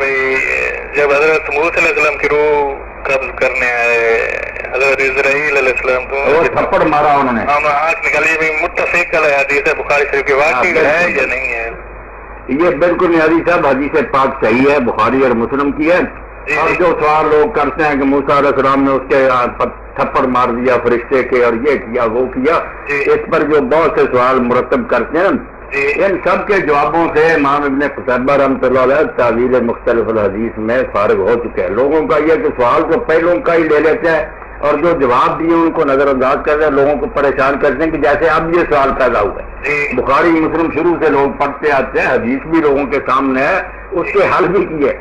بھائی جب حضرت موسیٰ علیہ السلام کی روح قبض کرنے آئے حضرت اسرائیل علیہ السلام کو وہ تھپڑ مارا انہوں نے، آنکھ نکالی بھی متفق حدیث ہے بخاری شریف کی، واقعی ہے یا نہیں ہے؟ یہ بالکل نہیں حدیث صاحب، حدیث پاک صحیح ہے، بخاری اور مسلم کی ہے۔ اور جو سوال لوگ کرتے ہیں کہ موسیٰ علیہ السلام نے اس کے تھپڑ مار دیا فرشتے کے اور یہ کیا وہ کیا، اس پر جو بہت سے سوال مرتب کرتے ہیں، ان سب کے جوابوں سے امام ابن قتیبہ رحمۃ اللہ علیہ تعویل مختلف الحدیث میں فارغ ہو چکے ہیں۔ لوگوں کا یہ کہ سوال تو پہلوں کا ہی لے لیتے ہیں اور جو جواب دیے ان کو نظر انداز کرتے ہیں، لوگوں کو پریشان کرتے ہیں کہ جیسے اب یہ سوال پیدا ہوا ہے۔ بخاری مسلم شروع سے لوگ پڑھتے آتے ہیں، حدیث بھی لوگوں کے سامنے ہے، اس کے حل بھی کیے۔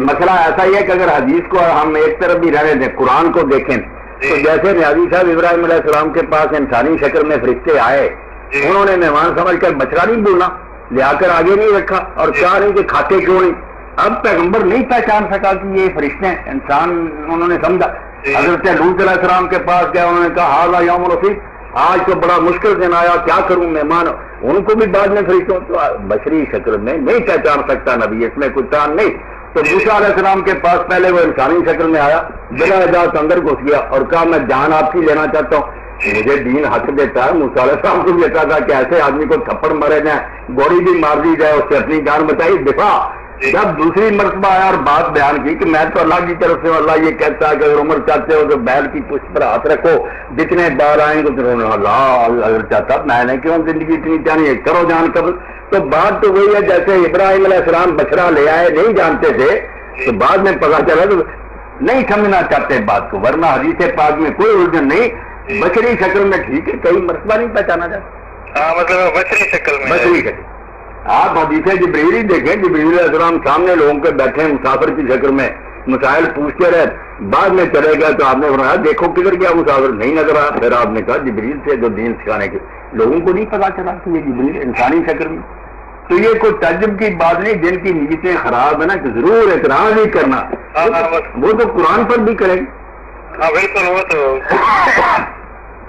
مسئلہ ایسا ہی ہے کہ اگر حدیث کو ہم ایک طرف بھی رہنے دیں، قرآن کو دیکھیں تو جیسے نیازی صاحب ابراہیم علیہ السلام کے پاس انسانی شکل میں فرشتے آئے، انہوں نے مہمان سمجھ کر بچڑا نہیں بولنا، لے کر آگے نہیں رکھا اور کہا نہیں کہ کھاتے کیوں نہیں۔ اب پیغمبر نہیں پہچان سکا کہ یہ فرشتے ہیں، انسان انہوں نے سمجھا۔ حضرت لوط علیہ السلام کے پاس گیا، انہوں نے کہا ھذا یوم رفیق، آج تو بڑا مشکل دن آیا، کیا کروں مہمان، ان کو بھی بعد میں فرشتوں تو بشری شکل میں نہیں پہچان سکتا نبی، اس میں کوئی چاند نہیں۔ تو موسیٰ علیہ السلام کے پاس پہلے وہ انسانی شکل میں آیا، بلا اجازت اندر گھس گیا اور کہا میں جان آپ کی لینا چاہتا ہوں، مجھے دین حق دیتا ہے۔ موسیٰ علیہ السلام کو بھی دیتا تھا کہ ایسے آدمی کو تھپڑ مارے جائیں، گولی بھی مار دی جائے، اس سے اپنی جان بچائی، دفاع۔ جب دوسری مرتبہ آیا اور بات بیان کی کہ میں تو اللہ کی طرف سے، اللہ یہ کہتا ہے کہ اگر عمر چاہتے ہو تو بیل کی پشت پر ہاتھ رکھو، جتنے بال آئیں گے تو اللہ اگر چاہتا میں نے کیوں زندگی اتنی چاہیے ہے، کرو جان قبل۔ تو بات تو وہی ہے جیسے ابراہیم علیہ السلام بچڑا لے آئے، نہیں جانتے تھے تو بعد میں پتا چلا تو نہیں سمجھنا چاہتے بات کو، ورنہ حدیث پاک میں کوئی الجھن نہیں، بشری شکل میں ٹھیک ہے، کئی مرتبہ نہیں پہچانا جاتا، مطلب بشری شکل میں، بشری شکل۔ آپ حدیث جبریل ہی دیکھیں، جبریل علیہ السلام سامنے لوگوں کے بیٹھے مسافر کی شکل میں مسائل پوچھتے رہے، بعد میں چلے گئے تو آپ نے فرمایا دیکھو کدھر گیا مسافر، نہیں نظر آیا۔ پھر آپ نے کہا جبریل سے جو دین سکھانے کے، لوگوں کو نہیں پتا چلا کہ یہ جبریل انسانی شکل میں۔ تو یہ کوئی تعجب کی بات نہیں، جن کی نیتیں خراب ہے نا کہ ضرور اعتراض نہیں کرنا، وہ تو قرآن پر بھی کریں گے، بالکل، وہ تو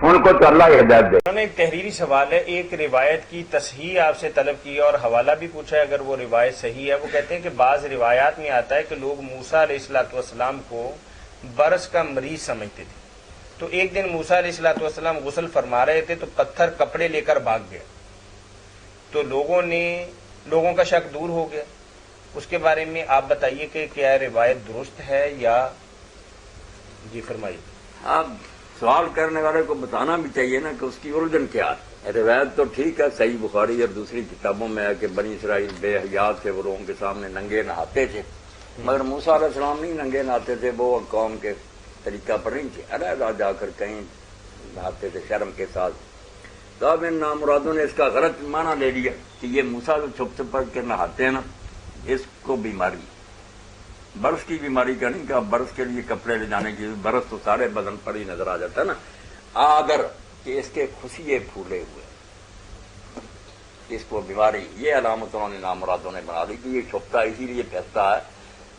ان کو تو اللہ ہدایت دے۔ انہوں نے ایک تحریری سوال ہے، ایک روایت کی تصحیح آپ سے طلب کی اور حوالہ بھی پوچھا ہے، اگر وہ روایت صحیح ہے۔ وہ کہتے ہیں کہ بعض روایات میں آتا ہے کہ لوگ موسیٰ علیہ السلام کو برص کا مریض سمجھتے تھے، تو ایک دن موسیٰ علیہ السلام غسل فرما رہے تھے تو پتھر کپڑے لے کر بھاگ گیا، تو لوگوں کا شک دور ہو گیا۔ اس کے بارے میں آپ بتائیے کہ کیا روایت درست ہے یا جی فرمائیے۔ آپ سوال کرنے والے کو بتانا بھی چاہیے نا کہ اس کی الجھن کیا ہے۔ روایت تو ٹھیک ہے، صحیح بخاری اور دوسری کتابوں میں ہے کہ بنی اسرائیل بے حیات تھے، وہ لوگوں کے سامنے ننگے نہاتے تھے، مگر موسیٰ علیہ السلام نہیں ننگے نہاتے تھے، وہ قوم کے طریقہ پر نہیں تھے، علیحدہ جا کر کہیں نہاتے تھے شرم کے ساتھ۔ تو اب ان نامرادوں نے اس کا غلط معنی لے لیا کہ یہ موسیٰ جو چھپ چھپ کے نہاتے ہیں نا، اس کو بیماری، برس کی بیماری کا نہیں، کہ برس کے لیے کپڑے لے جانے کی، برس تو سارے بدن پر ہی نظر آ جاتا ہے نا، اگر کہ اس کے خوشیے پھولے ہوئے، اس کو بیماری، یہ علامت انہوں نے نامرادوں نے بنا لی کہ یہ چھپتا اسی لیے پھینستا ہے۔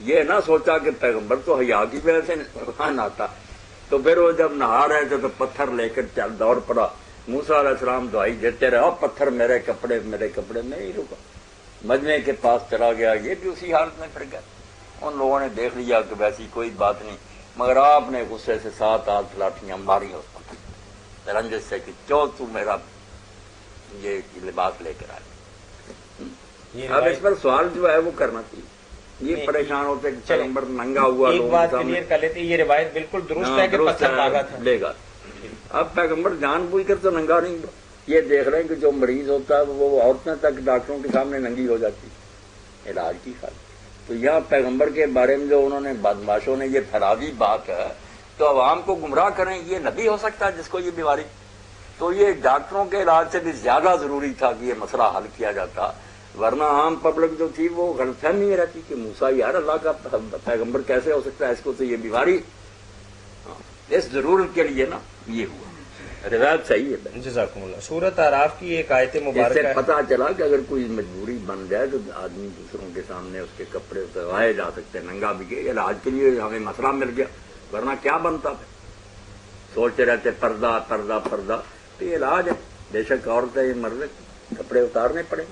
یہ نہ سوچا کہ پیغمبر تو حیا کی وجہ سے نہاتا، تو پھر وہ جب نہا رہے تھے تو پتھر لے کر چل دوڑ پڑا، موسیٰ علیہ السلام دعائی دیتے رہے، اور پتھر میرے کپڑے میں نہیں رکا، مجمع کے پاس چلا گیا، یہ بھی اسی حالت میں پھر گیا۔ ان لوگوں نے دیکھ لیا کہ ویسی کوئی بات نہیں، مگر آپ نے غصے سے 7-8 لاٹھیاں ماری اس پر رنجش سے کہ کیوں تو میرا یہ لباس لے کر آئے۔ اب اس پر سوال جو ہے وہ کرنا چاہیے، یہ پریشان ہوتے کہ پیغمبر ننگا ہوا، ایک بات کلیئر کر لیتے، یہ روایت بالکل درست ہے کہ پتھر بھاگا تھا، لے گا۔ اب پیغمبر جان بوجھ کر تو ننگا نہیں ہوا، یہ دیکھ رہے ہیں کہ جو مریض ہوتا ہے وہ عورتیں تک ڈاکٹروں کے سامنے ننگی ہو جاتی علاج کی خاطر۔ تو یہاں پیغمبر کے بارے میں جو انہوں نے بدماشوں نے یہ پھیلاوی بات ہے تو عوام کو گمراہ کریں، یہ نبی ہو سکتا ہے جس کو یہ بیماری؟ تو یہ ڈاکٹروں کے علاج سے بھی زیادہ ضروری تھا کہ یہ مسئلہ حل کیا جاتا، ورنہ عام پبلک جو تھی وہ غلط فہمی میں رہتی کہ موسیٰ یار اللہ کا پیغمبر کیسے ہو سکتا ہے، اس کو تو یہ بیماری، اس ضرورت کے لیے نا یہ ہوا۔ روایت صحیح ہے۔ جزاکم اللہ۔ سورۃ اعراف کی ایک آیت اس مبارکہ سے ہے، پتا چلا کہ اگر کوئی مجبوری بن جائے تو آدمی دوسروں کے سامنے اس کے کپڑے اتروائے جا سکتے ہیں، ننگا بھی گئے، علاج کے لیے ہمیں مسئلہ مل گیا، ورنہ کیا بنتا ہے؟ سوچتے رہتے پردہ پردہ پردہ، تو یہ علاج ہے، بے شک عورتیں مرد کپڑے اتارنے پڑے۔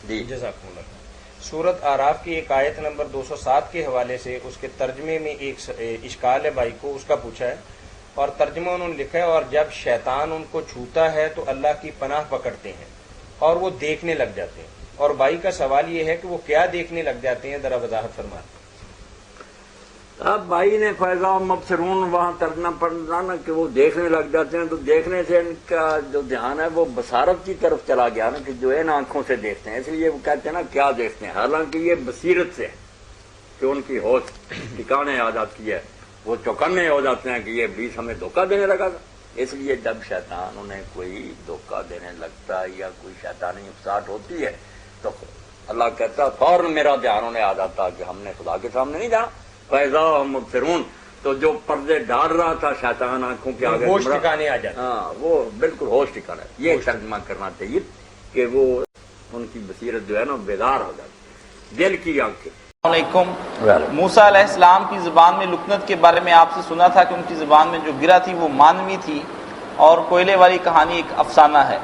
جزاکم اللہ۔ سورت آراف کی ایک آیت نمبر 207 کے حوالے سے اس کے ترجمے میں ایک اشکال ہے بھائی کو، اس کا پوچھا ہے، اور ترجمہ انہوں نے لکھا ہے اور جب شیطان ان کو چھوتا ہے تو اللہ کی پناہ پکڑتے ہیں اور وہ دیکھنے لگ جاتے ہیں، اور بھائی کا سوال یہ ہے کہ وہ کیا دیکھنے لگ جاتے ہیں، ذرا وضاحت فرمائیں۔ اب بھائی نے فیضا مبصرون وہاں ترجمہ پڑھنا نا کہ وہ دیکھنے لگ جاتے ہیں، تو دیکھنے سے ان کا جو دھیان ہے وہ بصارت کی طرف چلا گیا نا، کہ جو ان آنکھوں سے دیکھتے ہیں، اس لیے وہ کہتے ہیں نا کیا دیکھتے ہیں، حالانکہ یہ بصیرت سے ہے کہ ان کی ہوش ٹھکانے آ جاتی ہے، وہ چوکنے ہو جاتے ہیں کہ یہ ابلیس ہمیں دھوکہ دینے لگا تھا۔ اس لیے جب شیطان انہیں کوئی دھوکہ دینے لگتا ہے یا کوئی شیطانی افساٹ ہوتی ہے تو اللہ کہتا فوراً میرا دھیان انہیں آ جاتا کہ ہم نے خدا کے سامنے نہیں جانا، فیضا مبصرون، تو جو پردے ڈال رہا تھا شیطان آنکھوں کے آگے، ہوش ٹھکانے آ جاتا، ہاں وہ بالکل ہوش ٹھکانا ہے، یہ ترجمہ کرنا چاہیے کہ وہ ان کی بصیرت جو ہے نا بیدار ہو جاتی، دل کی آنکھیں۔ السلام علیکم۔ موسیٰ علیہ السلام کی زبان میں لکنت کے بارے میں آپ سے سنا تھا کہ ان کی زبان میں جو گرہ تھی وہ مانوی تھی اور کوئلے والی کہانی ایک افسانہ ہے،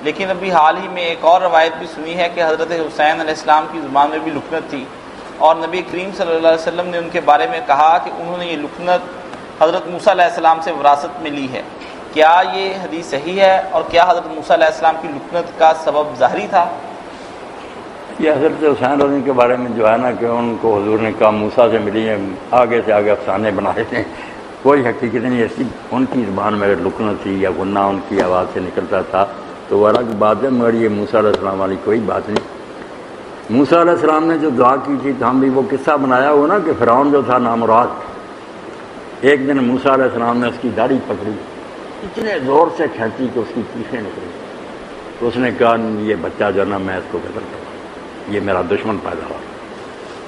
لیکن ابھی حال ہی میں ایک اور روایت بھی سنی ہے کہ حضرت حسین علیہ السلام کی زبان میں بھی لکنت تھی، اور نبی کریم صلی اللہ علیہ وسلم نے ان کے بارے میں کہا کہ انہوں نے یہ لکنت حضرت موسیٰ علیہ السلام سے وراثت میں لی ہے۔ کیا یہ حدیث صحیح ہے، اور کیا حضرت موسیٰ علیہ السلام کی لکنت کا سبب ظاہری تھا؟ یہ حضرت حسین رضی کے بارے میں جو ہے نا کہ ان کو حضور نے کہا موسیٰ سے ملی ہیں، آگے سے آگے افسانے بنائے تھے، کوئی حقیقت نہیں ایسی، ان کی زبان میں اگر لکنت تھی یا غنہ ان کی آواز سے نکلتا تھا تو وہ الگ بات ہے، مگر یہ موسیٰ علیہ السلام والی کوئی بات نہیں۔ موسیٰ علیہ السلام نے جو دعا کی تھی تو ہم بھی وہ قصہ بنایا ہوا نا کہ فرعون جو تھا نامراد، ایک دن موسیٰ علیہ السلام نے اس کی داڑھی پکڑی، اتنے زور سے کھینچی کہ اس کی چیخیں نکلی، تو اس نے کہا یہ بچہ جو نا میں اس کو قتل کروں، یہ میرا دشمن پیدا ہوا۔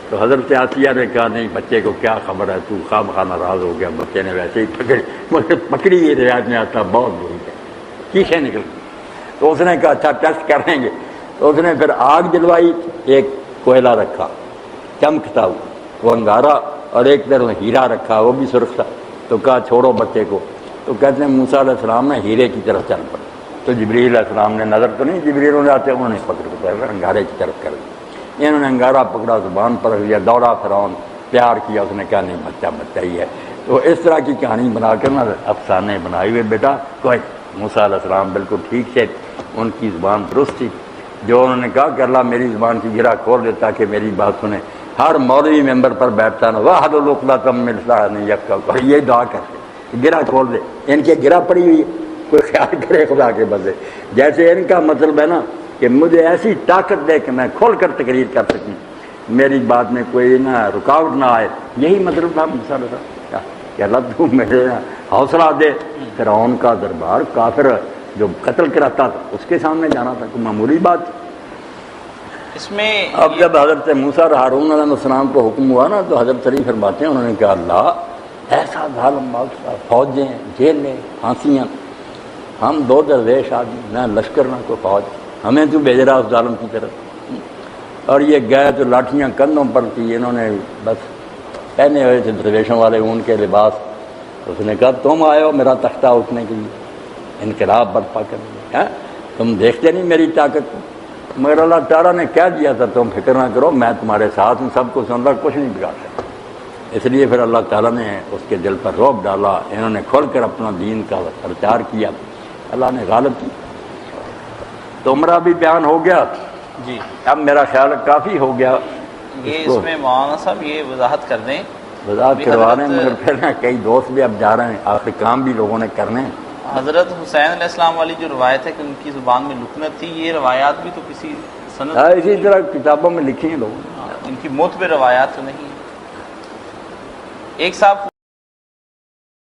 تو حضرت عاتیہ نے کہا نہیں بچے کو کیا خبر ہے، تو خواب خواہ ناراض ہو گیا، بچے نے ویسے ہی پکڑی، مگر پکڑی یہ روایت میں آتا بہت بری ہے، چیخیں نکل گئی۔ تو اس نے کہا اچھا ٹیسٹ کریں گے، تو اس نے پھر آگ جلوائی، ایک کوئلہ رکھا چمکتا ہوا وہ انگارا، اور ایک طرف ہیرا رکھا وہ بھی سرخ تھا، تو کہا چھوڑو بچے کو، تو کہتے ہیں موسیٰ علیہ السلام نے ہیرے کی طرف چل پڑے، تو جبریل علیہ السلام نے نظر تو نہیں جبریل ہو جاتے، انہوں نے پکڑ انگارے کی طرف کر دیا، انہوں نے انگارہ پکڑا، زبان پر لیا، دوڑا فرعون، پیار کیا، اس نے کہا نہیں بچہ بچہ ہی ہے۔ تو اس طرح کی کہانی بنا کر نا افسانے بنائے ہوئے بیٹا کوئی، موسیٰ علیہ السلام بالکل ٹھیک سے، ان کی زبان درست تھی، جو انہوں نے کہا کہ اللہ میری زبان کی گرہ کھول دیتا کہ میری بات سنے، ہر مولوی ممبر پر بیٹھتا نا واحد العقدۃ من لسانی یفقہوا، یہ دعا کرتے گرہ کھول دے، ان کی گرہ پڑی ہوئی ہے، کوئی خیال کرے خدا کے بدلے، جیسے ان کا مطلب ہے نا کہ مجھے ایسی طاقت دے کہ میں کھول کر تقریر کر سکوں، میری بات میں کوئی نہ رکاوٹ نہ آئے، یہی مطلب تھا موسیٰ علیہ السلام کہ اللہ تو میرے حوصلہ دے۔ فرعون کا دربار کافر جو قتل کراتا تھا اس کے سامنے جانا تھا، کوئی معمولی بات۔ اس میں اب جب حضرت موسیٰ اور ہارون علیہ السلام کو حکم ہوا نا تو حضرت علی فرماتے ہیں انہوں نے کہا اللہ ایسا ظالم بادشاہ، فوجیں، جیلیں، پھانسیاں، ہم دو درویش آدمی، نہ لشکر نہ کوئی فوج، ہمیں تو بھیج رہا اس ظالم کی طرف۔ اور یہ گئے تو لاٹھیاں کندھوں پر تھی، انہوں نے بس پہنے ہوئے تھے درویشوں والے اون کے لباس، اس نے کہا تم آئے ہو میرا تختہ اٹھنے کے لیے، انقلاب برپا کرنے، تم دیکھتے نہیں میری طاقت کو، مگر اللہ تعالیٰ نے کہہ دیا تھا تم فکر نہ کرو میں تمہارے ساتھ ہوں، سب کو سن رہا، کچھ نہیں بگاڑ سکتا۔ اس لیے پھر اللہ تعالیٰ نے اس کے دل پر رعب ڈالا، انہوں نے کھول کر اپنا دین کا پرچار کیا، اللہ نے غالب کیا۔ تو عمرہ بھی بیان ہو گیا جی، اب میرا خیال کافی ہو گیا، یہ اس میں مولانا صاحب یہ وضاحت کر دیں، وضاحت کروا رہے ہیں، مگر پھر نا کئی دوست بھی اب جا رہے ہیں، آخر کام بھی لوگوں نے کرنے ہیں۔ حضرت حسین علیہ السلام والی جو روایت ہے کہ ان کی زبان میں لکنت تھی، یہ روایات بھی تو کسی سند اسی طرح کتابوں میں لکھی ہیں لوگوں نے۔ ان کی موت پہ روایات تو نہیں ہے۔ ایک صاحب